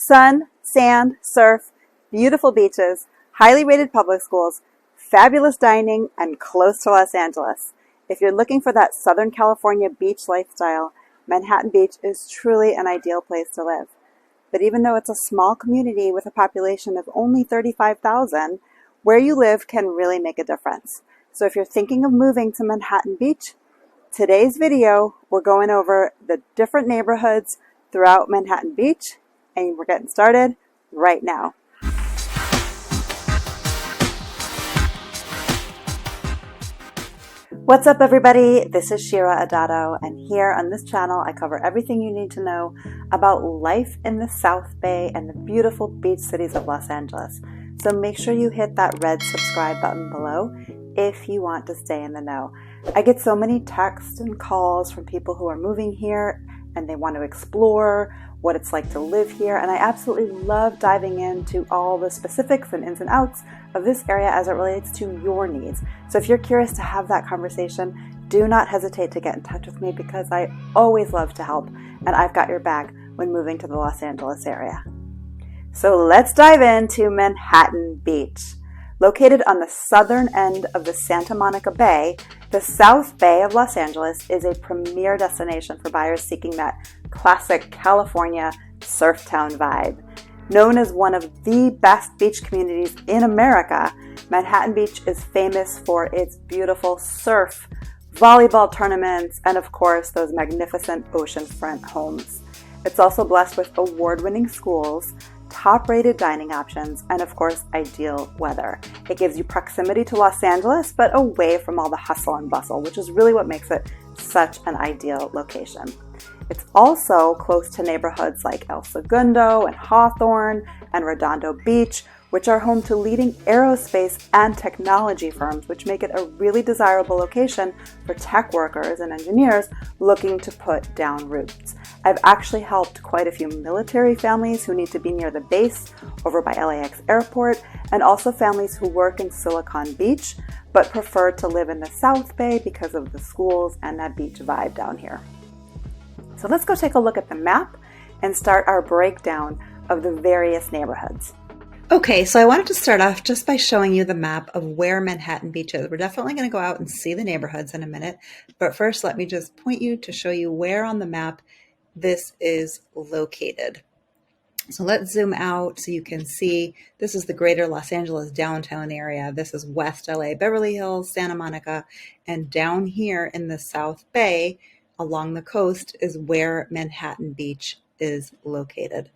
Sun, sand, surf, beautiful beaches, highly rated public schools, fabulous dining, and close to Los Angeles. If you're looking for that Southern California beach lifestyle, Manhattan Beach is truly an ideal place to live. But even though it's a small community with a population of only 35,000, where you live can really make a difference. So if you're thinking of moving to Manhattan Beach, today's video, we're going over the different neighborhoods throughout Manhattan Beach, and we're getting started right now. What's up, everybody? This is Shira Adato, and here on this channel I cover everything you need to know about life in the South Bay and the beautiful beach cities of Los Angeles. So make sure you hit that red subscribe button below if you want to stay in the know. I get so many texts and calls from people who are moving here and they want to explore what it's like to live here, and I absolutely love diving into all the specifics and ins and outs of this area as it relates to your needs. So if you're curious to have that conversation, do not hesitate to get in touch with me because I always love to help, and I've got your back when moving to the Los Angeles area. So let's dive into Manhattan Beach. Located on the southern end of the Santa Monica Bay, the South Bay of Los Angeles is a premier destination for buyers seeking that classic California surf town vibe. Known as one of the best beach communities in America, Manhattan Beach is famous for its beautiful surf, volleyball tournaments, and of course those magnificent oceanfront homes. It's also blessed with award-winning schools, top-rated dining options, and of course, ideal weather. It gives you proximity to Los Angeles, but away from all the hustle and bustle, which is really what makes it such an ideal location. It's also close to neighborhoods like El Segundo and Hawthorne and Redondo Beach, which are home to leading aerospace and technology firms, which make it a really desirable location for tech workers and engineers looking to put down roots. I've actually helped quite a few military families who need to be near the base over by LAX airport, and also families who work in Silicon Beach but prefer to live in the South Bay because of the schools and that beach vibe down here. So let's go take a look at the map and start our breakdown of the various neighborhoods. Okay, so I wanted to start off just by showing you the map of where Manhattan Beach is. We're definitely going to go out and see the neighborhoods in a minute, but first let me just point you to show you where on the map this is located. So let's zoom out so you can see this is the greater Los Angeles downtown area. This is West LA, Beverly Hills, Santa Monica, and down here in the South Bay along the coast is where Manhattan Beach is located.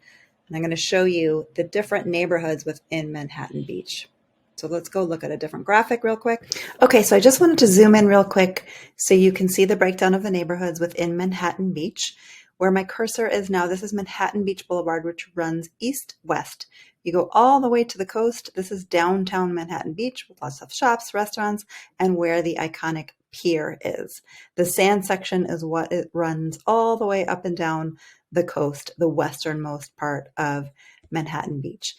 And I'm going to show you the different neighborhoods within Manhattan Beach. So let's go look at a different graphic real quick. Okay, so I just wanted to zoom in real quick so you can see the breakdown of the neighborhoods within Manhattan Beach. Where my cursor is now, this is Manhattan Beach Boulevard, which runs east-west. You go all the way to the coast. This is downtown Manhattan Beach with lots of shops, restaurants, and where the iconic pier is. The sand section is what it runs all the way up and down the coast, the westernmost part of Manhattan Beach.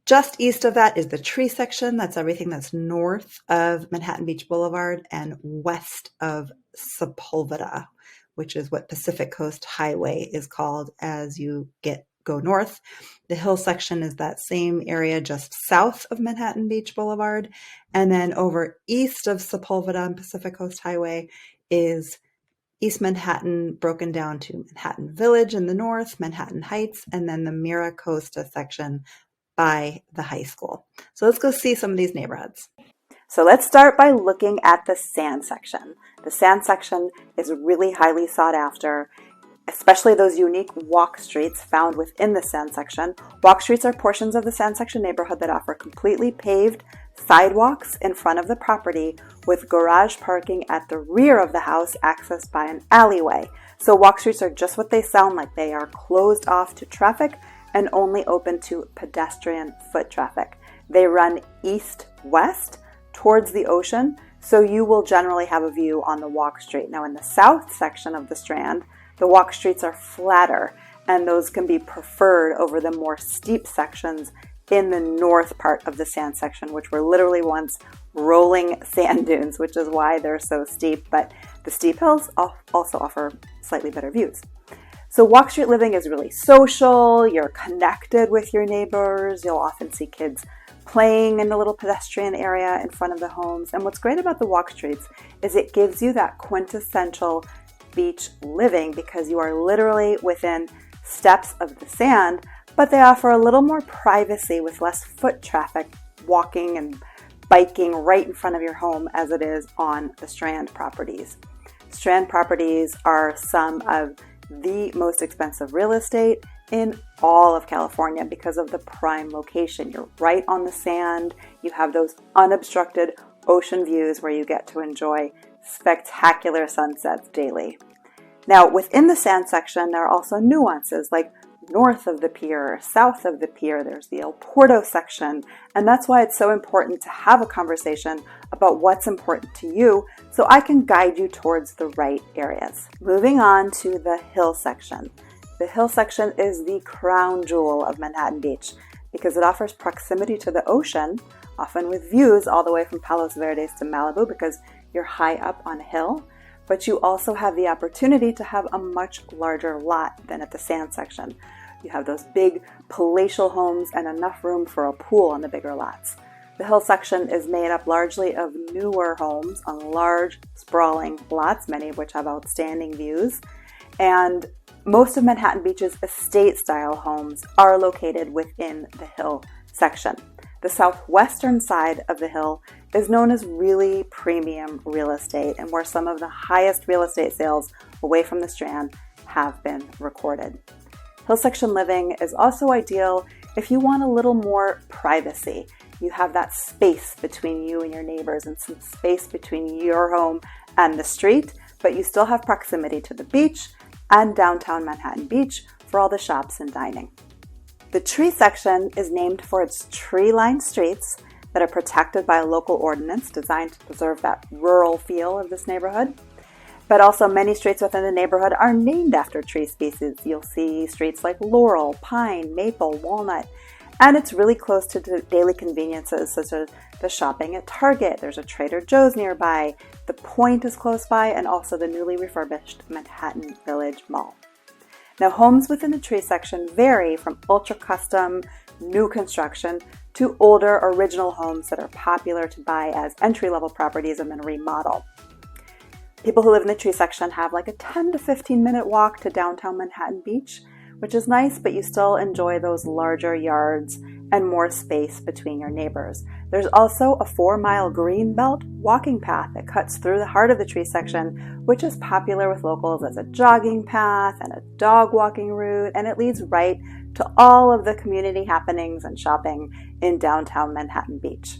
Just east of that is the tree section. That's everything that's north of Manhattan Beach Boulevard and west of Sepulveda, which is what Pacific Coast Highway is called as you go north. The hill section is that same area just south of Manhattan Beach Boulevard. And then over east of Sepulveda and Pacific Coast Highway is East Manhattan, broken down to Manhattan Village in the north, Manhattan Heights, and then the Mira Costa section by the high school. So let's go see some of these neighborhoods. So let's start by looking at the sand section. The sand section is really highly sought after, especially those unique walk streets found within the sand section. Walk streets are portions of the sand section neighborhood that offer completely paved sidewalks in front of the property with garage parking at the rear of the house accessed by an alleyway. So walk streets are just what they sound like. They are closed off to traffic and only open to pedestrian foot traffic. They run east-west towards the ocean, so you will generally have a view on the walk street. Now in the south section of the Strand, the walk streets are flatter, and those can be preferred over the more steep sections in the north part of the sand section, which were literally once rolling sand dunes, which is why they're so steep, but the steep hills also offer slightly better views. So Walk Street living is really social. You're connected with your neighbors. You'll often see kids playing in the little pedestrian area in front of the homes. And what's great about the walk streets is it gives you that quintessential beach living because you are literally within steps of the sand, but they offer a little more privacy with less foot traffic walking and biking right in front of your home as it is on the Strand Properties. Strand Properties are some of the most expensive real estate in all of California because of the prime location. You're right on the sand. You have those unobstructed ocean views where you get to enjoy spectacular sunsets daily. Now, within the sand section, there are also nuances like north of the pier, south of the pier. There's the El Porto section, and that's why it's so important to have a conversation about what's important to you so I can guide you towards the right areas. Moving on to the hill section. The hill section is the crown jewel of Manhattan Beach because it offers proximity to the ocean, often with views all the way from Palos Verdes to Malibu because you're high up on a hill. But you also have the opportunity to have a much larger lot than at the sand section. You have those big palatial homes and enough room for a pool on the bigger lots. The hill section is made up largely of newer homes on large, sprawling lots, many of which have outstanding views. And most of Manhattan Beach's estate-style homes are located within the hill section. The southwestern side of the hill is known as really premium real estate and where some of the highest real estate sales away from the Strand have been recorded. Hill section living is also ideal if you want a little more privacy. You have that space between you and your neighbors and some space between your home and the street, but you still have proximity to the beach and downtown Manhattan Beach for all the shops and dining. The tree section is named for its tree-lined streets that are protected by a local ordinance designed to preserve that rural feel of this neighborhood. But also many streets within the neighborhood are named after tree species. You'll see streets like Laurel, Pine, Maple, Walnut, and it's really close to daily conveniences such as the shopping at Target. There's a Trader Joe's nearby. The Point is close by, and also the newly refurbished Manhattan Village Mall. Now, homes within the tree section vary from ultra-custom, new construction to older original homes that are popular to buy as entry-level properties and then remodel. People who live in the tree section have like a 10 to 15 minute walk to downtown Manhattan Beach, which is nice, but you still enjoy those larger yards and more space between your neighbors. There's also a 4-mile green belt walking path that cuts through the heart of the tree section, which is popular with locals as a jogging path and a dog walking route, and it leads right to all of the community happenings and shopping in downtown Manhattan Beach.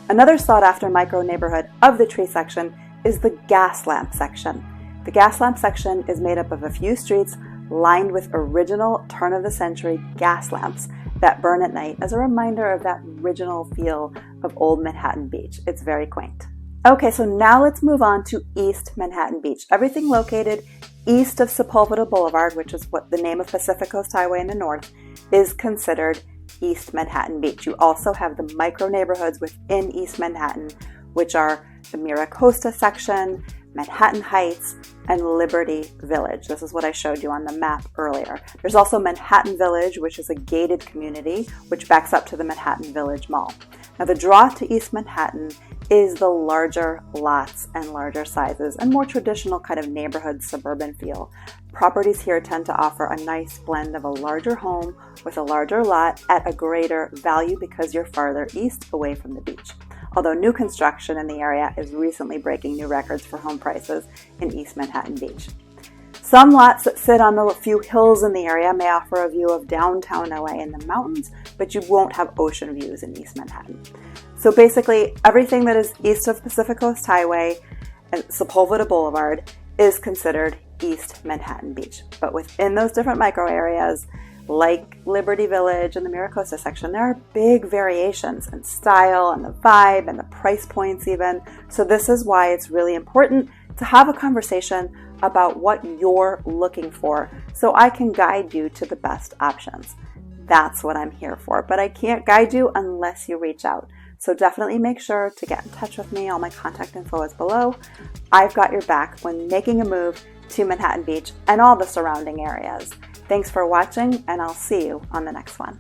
Another sought-after micro-neighborhood of the tree section is the gas lamp section. The gas lamp section is made up of a few streets lined with original turn-of-the-century gas lamps that burn at night as a reminder of that original feel of old Manhattan Beach. It's very quaint. Okay, so now let's move on to East Manhattan Beach. Everything located east of Sepulveda Boulevard, which is what the name of Pacific Coast Highway in the north, is considered East Manhattan Beach. You also have the micro neighborhoods within East Manhattan, which are the Mira Costa section, Manhattan Heights, and Liberty Village. This is what I showed you on the map earlier. There's also Manhattan Village, which is a gated community, which backs up to the Manhattan Village Mall. Now, the draw to East Manhattan is the larger lots and larger sizes and more traditional kind of neighborhood suburban feel. Properties here tend to offer a nice blend of a larger home with a larger lot at a greater value because you're farther east away from the beach. Although new construction in the area is recently breaking new records for home prices in East Manhattan Beach. Some lots that sit on the few hills in the area may offer a view of downtown LA and the mountains, but you won't have ocean views in East Manhattan. So basically, everything that is east of Pacific Coast Highway and Sepulveda Boulevard is considered East Manhattan Beach. But within those different micro areas, like Liberty Village and the Mira Costa section, there are big variations in style and the vibe and the price points even. So this is why it's really important to have a conversation about what you're looking for so I can guide you to the best options. That's what I'm here for, but I can't guide you unless you reach out. So definitely make sure to get in touch with me. All my contact info is below. I've got your back when making a move to Manhattan Beach and all the surrounding areas. Thanks for watching, and I'll see you on the next one.